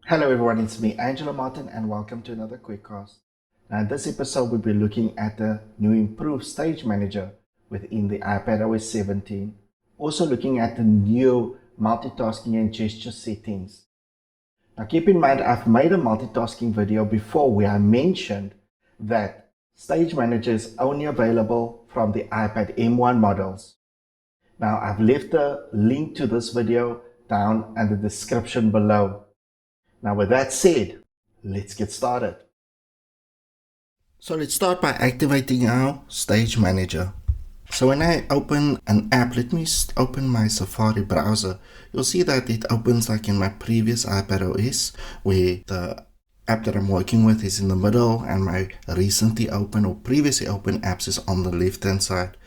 Hello everyone, it's me, Angelo Martin, and welcome to another Quickcast. Now in this episode, we'll be looking at the new improved Stage Manager within the iPadOS 17. Also looking at the new multitasking and gesture settings. Now keep in mind, I've made a multitasking video before where I mentioned that Stage Manager is only available from the iPad M1 models. Now I've left a link to this video down in the description below. Now with that said, let's get started. So let's start by activating our Stage Manager. So when I open an app, let me open my Safari browser. You'll see that it opens like in my previous iPadOS, where the app that I'm working with is in the middle and my recently open or previously open apps is on the left hand side.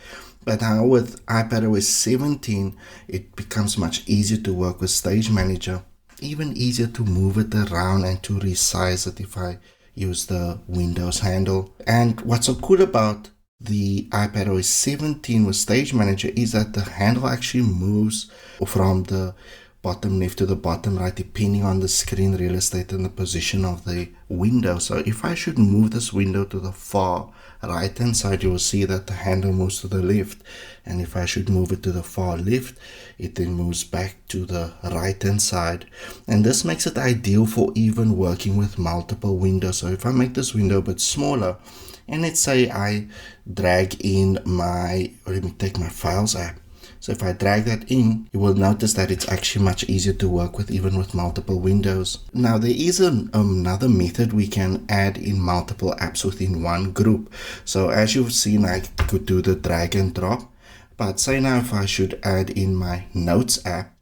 But now with iPadOS 17, it becomes much easier to work with Stage Manager. Even easier to move it around and to resize it if I use the Windows handle. And what's so cool about the iPadOS 17 with Stage Manager is that the handle actually moves from the bottom left to the bottom right depending on the screen real estate and the position of the window. So if I should move this window to the far right hand side, you will see that the handle moves to the left, and if I should move it to the far left, it then moves back to the right hand side. And this makes it ideal for even working with multiple windows. So if I make this window a bit smaller, and let's say I drag in let me take my Files app. So if I drag that in, you will notice that it's actually much easier to work with even with multiple windows. Now there is another method we can add in multiple apps within one group. So as you've seen, I could do the drag and drop. But say now if I should add in my Notes app,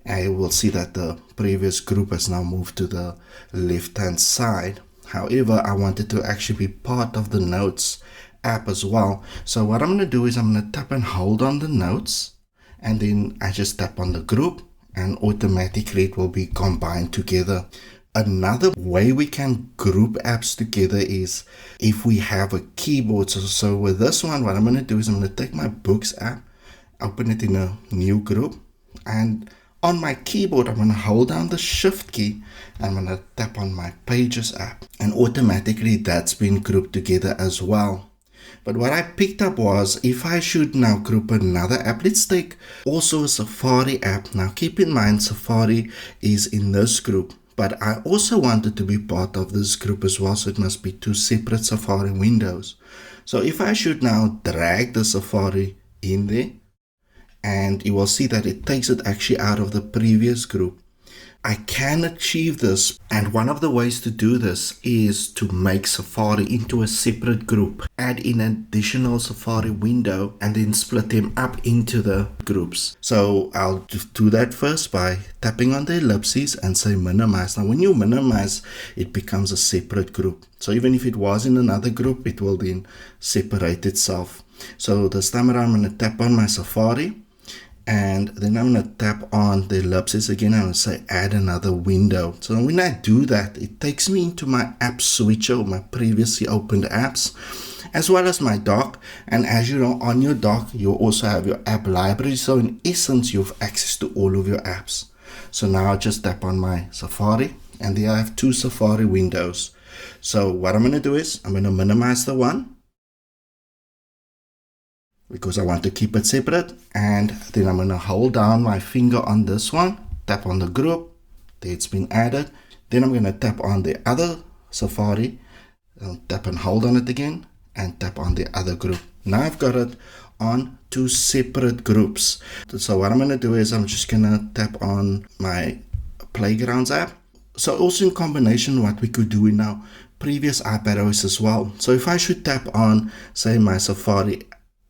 I will see that the previous group has now moved to the left hand side. However, I wanted to actually be part of the Notes app as well. So what I'm going to do is I'm going to tap and hold on the Notes, and then I just tap on the group and automatically it will be combined together. Another way we can group apps together is if we have a keyboard. So with this one, what I'm going to do is I'm going to take my Books app, open it in a new group, and on my keyboard I'm going to hold down the Shift key and I'm going to tap on my Pages app, and automatically that's been grouped together as well. But what I picked up was if I should now group another app, let's take also a Safari app. Now keep in mind Safari is in this group, but I also wanted to be part of this group as well, so it must be two separate Safari windows. So if I should now drag the Safari in there, and you will see that it takes it actually out of the previous group. I can achieve this, and one of the ways to do this is to make Safari into a separate group, add in an additional Safari window, and then split them up into the groups. So I'll just do that first by tapping on the ellipses and say minimize. Now when you minimize, it becomes a separate group. So even if it was in another group, it will then separate itself. So this time around I'm going to tap on my Safari, and then I'm going to tap on the ellipses again and I'll say add another window. So when I do that, it takes me into my app switcher, my previously opened apps, as well as my dock. And as you know, on your dock, you also have your app library. So in essence, you have access to all of your apps. So now I'll just tap on my Safari, and there I have two Safari windows. So what I'm going to do is I'm going to minimize the one, because I want to keep it separate, and then I'm going to hold down my finger on this one, tap on the group, there it's been added. Then I'm going to tap on the other Safari, tap and hold on it again, and tap on the other group. Now I've got it on two separate groups. So what I'm going to do is I'm just going to tap on my Playgrounds app. So also in combination what we could do in our previous iPadOS as well. So if I should tap on, say, my Safari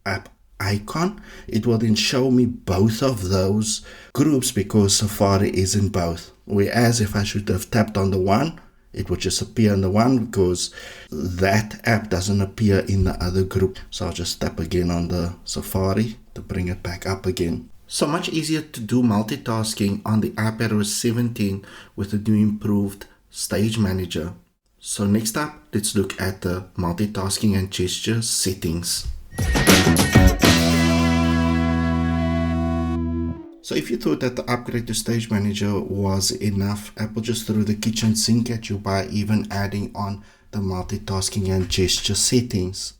app icon, it will then show me both of those groups because Safari is in both. Whereas if I should have tapped on the one, it would just appear in the one because that app doesn't appear in the other group. So I'll just tap again on the Safari to bring it back up again. So much easier to do multitasking on the iPadOS 17 with the new improved Stage Manager. So next up, let's look at the multitasking and gesture settings. So if you thought that the upgrade to Stage Manager was enough, Apple just threw the kitchen sink at you by even adding on the multitasking and gesture settings.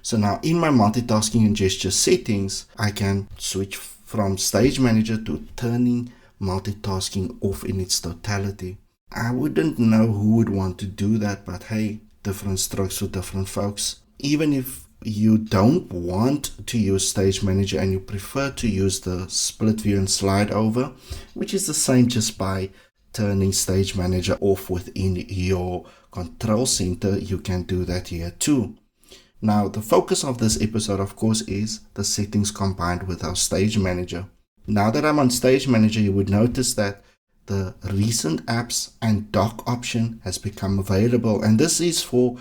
So now in my multitasking and gesture settings, I can switch from Stage Manager to turning multitasking off in its totality. I wouldn't know who would want to do that, but hey, different strokes for different folks. Even if you don't want to use Stage Manager and you prefer to use the split view and slide over, which is the same just by turning Stage Manager off within your control center, you can do that here too. Now, the focus of this episode, of course, is the settings combined with our Stage Manager. Now that I'm on Stage Manager, you would notice that the recent apps and dock option has become available, and this is for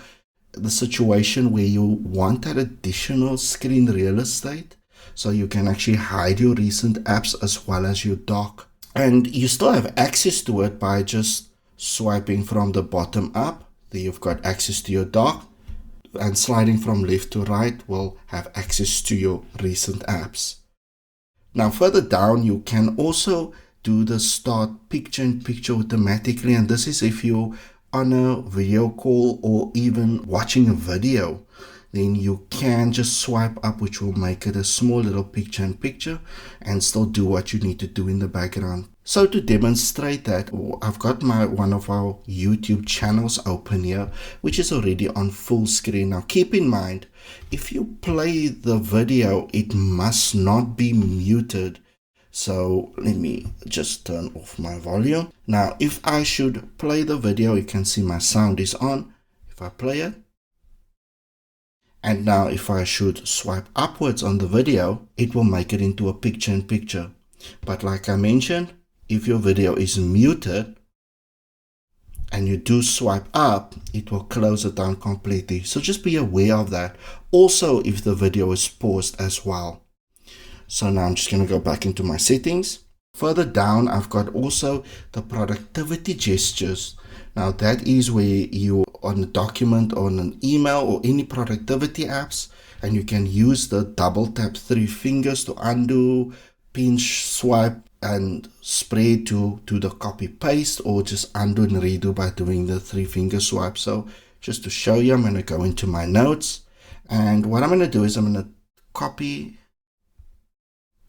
the situation where you want that additional screen real estate, so you can actually hide your recent apps as well as your dock, and you still have access to it by just swiping from the bottom up. There you've got access to your dock, and sliding from left to right will have access to your recent apps. Now further down, you can also do the start picture-in-picture automatically, and this is if you're on a video call or even watching a video, then you can just swipe up, which will make it a small little picture-in-picture and still do what you need to do in the background. So to demonstrate that, I've got one of our YouTube channels open here, which is already on full screen. Now keep in mind, if you play the video, it must not be muted. So let me just turn off my volume. Now, if I should play the video, you can see my sound is on. If I play it. And now if I should swipe upwards on the video, it will make it into a picture-in-picture. But like I mentioned, if your video is muted and you do swipe up, it will close it down completely. So just be aware of that. Also, if the video is paused as well. So now I'm just going to go back into my settings. Further down, I've got also the productivity gestures. Now that is where you on a document, on an email or any productivity apps, and you can use the double tap 3 fingers to undo, pinch, swipe and spread to do the copy paste, or just undo and redo by doing the 3 finger swipe. So just to show you, I'm going to go into my notes, and what I'm going to do is I'm going to copy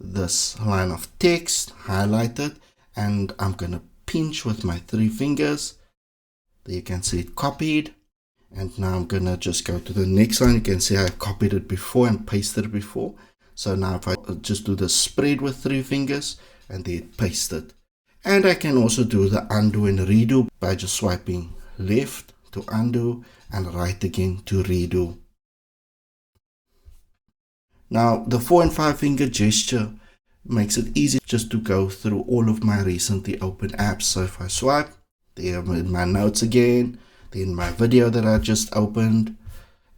this line of text, highlight it, and I'm going to pinch with my 3 fingers. There you can see it copied. And now I'm going to just go to the next line. You can see I copied it before and pasted it before. So now if I just do the spread with 3 fingers and then paste it. And I can also do the undo and redo by just swiping left to undo and right again to redo. Now the 4 and 5 finger gesture makes it easy just to go through all of my recently opened apps. So if I swipe, there are my notes again, then my video that I just opened,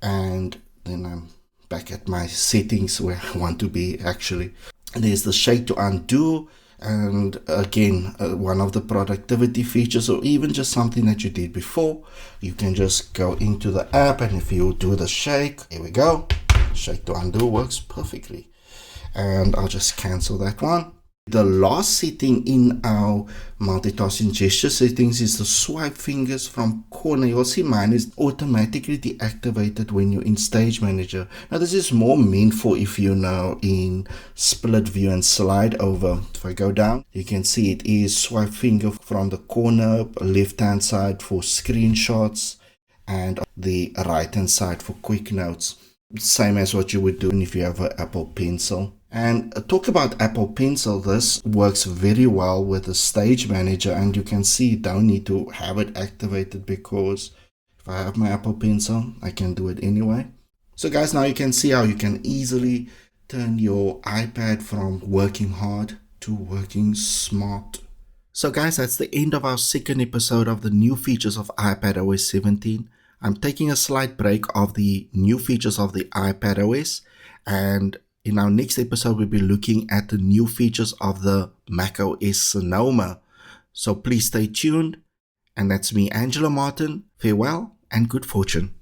and then I'm back at my settings where I want to be actually. And there's the shake to undo, and again, one of the productivity features, or even just something that you did before, you can just go into the app, and if you do the shake, here we go, shake to undo works perfectly. And I'll just cancel that one. The last setting in our multitasking gesture settings is the swipe fingers from corner. You'll see mine is automatically deactivated when you're in Stage Manager. Now this is more meant for if you know in split view and slide over. If I go down, you can see it is swipe finger from the corner, left hand side for screenshots, and the right hand side for quick notes. Same as what you would do if you have an Apple Pencil. And talk about Apple Pencil, this works very well with the Stage Manager, and you can see you don't need to have it activated because if I have my Apple Pencil, I can do it anyway. So guys, now you can see how you can easily turn your iPad from working hard to working smart. So guys, that's the end of our second episode of the new features of iPadOS 17. I'm taking a slight break of the new features of the iPadOS, and in our next episode, we'll be looking at the new features of the macOS Sonoma. So please stay tuned. And that's me, Angela Martin. Farewell and good fortune.